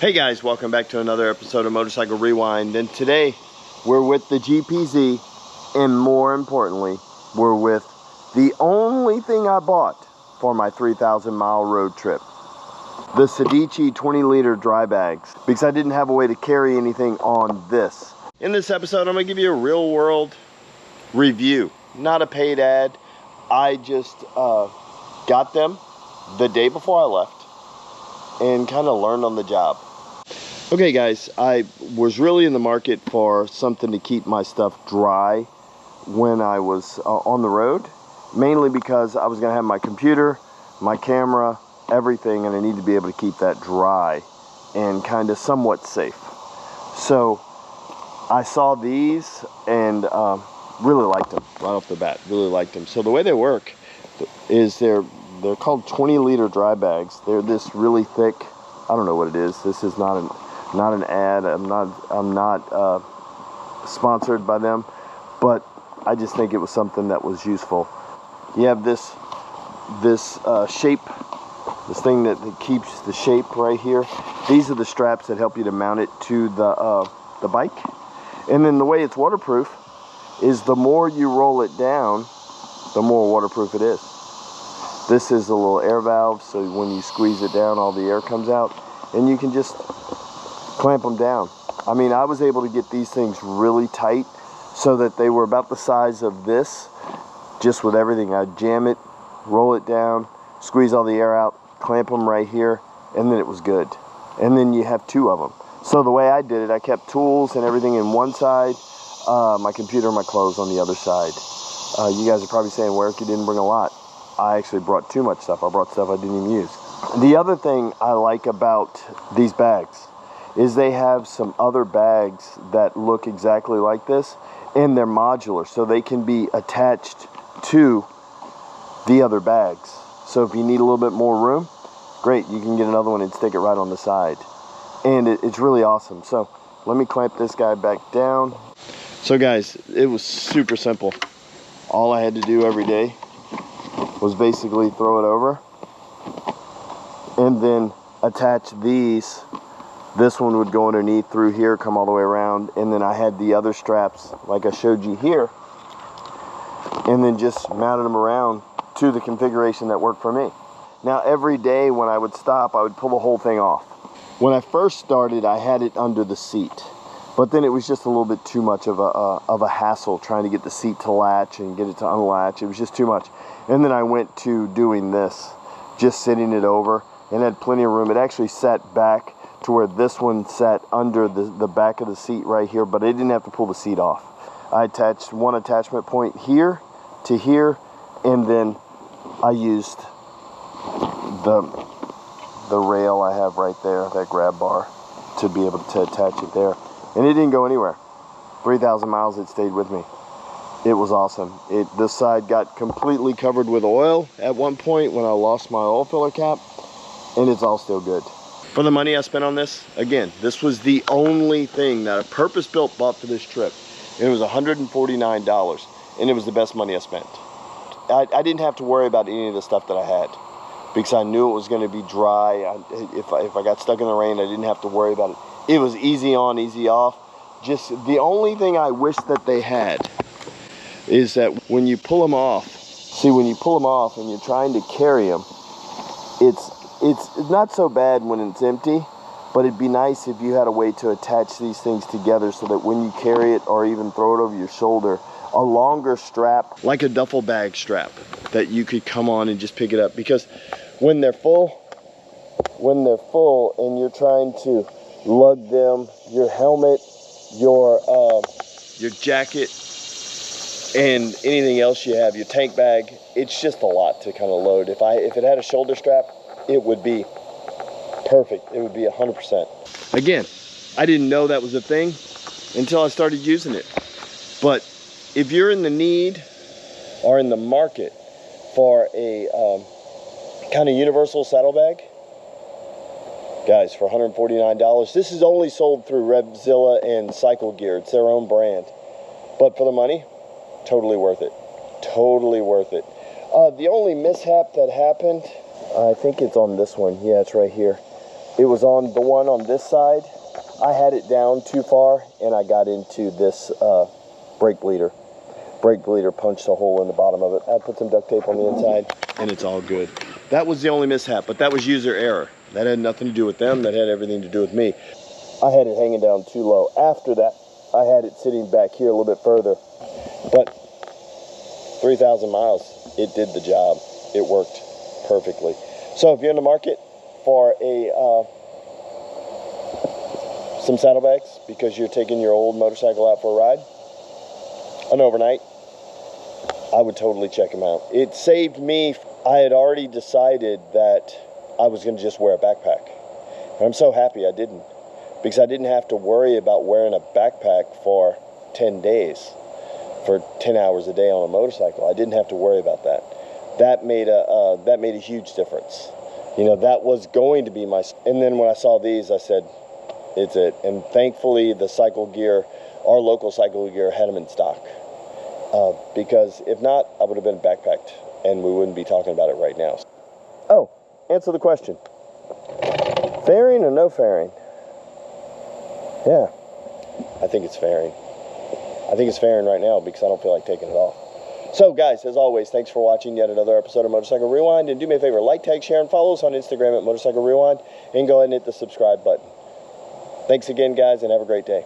Hey guys, welcome back to another episode of Motorcycle Rewind, and today we're with the GPZ, and more importantly, we're with the only thing I bought for my 3,000 mile road trip. The Sedici 20-liter dry bags, because I didn't have a way to carry anything on this. In this episode, I'm going to give you a real world review, not a paid ad. I just got them the day before I left and kind of learned on the job. Okay guys, I was really in the market for something to keep my stuff dry when I was on the road, mainly because I was going to have my computer, my camera, everything, and I need to be able to keep that dry and kind of somewhat safe. So I saw these and really liked them right off the bat, really liked them. So the way they work is they're called 20-liter dry bags. They're this really thick, I don't know what it is. This is not an ad. I'm not sponsored by them, but I just think it was something that was useful. You have this shape, this thing that keeps the shape right here. These are the straps that help you to mount it to the bike. And then the way it's waterproof is the more you roll it down, the more waterproof it is. This is a little air valve, so when you squeeze it down, all the air comes out, and you can just clamp them down. I mean, I was able to get these things really tight so that they were about the size of this, just with everything. I'd jam it, roll it down, squeeze all the air out, clamp them right here, and then it was good. And then you have two of them. So the way I did it, I kept tools and everything in one side, my computer and my clothes on the other side. You guys are probably saying, well, Eric, you didn't bring a lot. I actually brought too much stuff. I brought stuff I didn't even use. The other thing I like about these bags is they have some other bags that look exactly like this, and they're modular, so they can be attached to the other bags. So if you need a little bit more room, great, you can get another one and stick it right on the side. And it's really awesome. So let me clamp this guy back down. So guys, it was super simple. All I had to do every day was basically throw it over and then attach these. This one would go underneath through here, come all the way around, and then I had the other straps like I showed you here, and then just mounted them around to the configuration that worked for me. Now every day when I would stop, I would pull the whole thing off. When I first started, I had it under the seat, but then it was just a little bit too much of a hassle trying to get the seat to latch and get it to unlatch. It was just too much. And then I went to doing this, just sitting it over, and had plenty of room. It actually sat back to where this one sat under the back of the seat right here, but I didn't have to pull the seat off. I attached one attachment point here to here, and then I used the rail I have right there, that grab bar, to be able to attach it there. And it didn't go anywhere. 3,000 miles it stayed with me. It was awesome. This side got completely covered with oil at one point when I lost my oil filler cap, and it's all still good. For the money I spent on this, again, this was the only thing that a purpose-built bought for this trip. And it was $149, and it was the best money I spent. I didn't have to worry about any of the stuff that I had because I knew it was going to be dry. If I got stuck in the rain, I didn't have to worry about it. It was easy on, easy off. Just the only thing I wish that they had is that when you pull them off, see, when you pull them off and you're trying to carry them, it's not so bad when it's empty, but it'd be nice if you had a way to attach these things together so that when you carry it or even throw it over your shoulder, a longer strap, like a duffel bag strap, that you could come on and just pick it up. Because when they're full and you're trying to lug them, your helmet, your jacket, and anything else you have, your tank bag, it's just a lot to kind of load. If it had a shoulder strap, it would be perfect. It would be 100%. Again, I didn't know that was a thing until I started using it. But if you're in the need or in the market for a kind of universal saddlebag, guys, for $149, this is only sold through Revzilla and Cycle Gear. It's their own brand. But for the money, totally worth it. Totally worth it. The only mishap that happened, I think it's on this one. Yeah, it's right here. It was on the one on this side. I had it down too far, and I got into this brake bleeder. Brake bleeder punched a hole in the bottom of it. I put some duct tape on the inside, and it's all good. That was the only mishap, but that was user error. That had nothing to do with them. That had everything to do with me. I had it hanging down too low. After that, I had it sitting back here a little bit further. But 3,000 miles, it did the job. It worked perfectly. So if you're in the market for some saddlebags because you're taking your old motorcycle out for a ride, an overnight, I would totally check them out. It saved me. I had already decided that I was going to just wear a backpack. And I'm so happy I didn't, because I didn't have to worry about wearing a backpack for 10 days, for 10 hours a day on a motorcycle. I didn't have to worry about that. That made a huge difference. You know, that was going to be my, and then when I saw these, I said, it's it. And thankfully the cycle gear, our local cycle gear, had them in stock. Because if not, I would have been backpacked and we wouldn't be talking about it right now. Oh, answer the question. Fairing or no fairing? Yeah, I think it's fairing. I think it's fairing right now because I don't feel like taking it off. So guys, as always, thanks for watching yet another episode of Motorcycle Rewind. And do me a favor, like, tag, share, and follow us on Instagram at Motorcycle Rewind. And go ahead and hit the subscribe button. Thanks again, guys, and have a great day.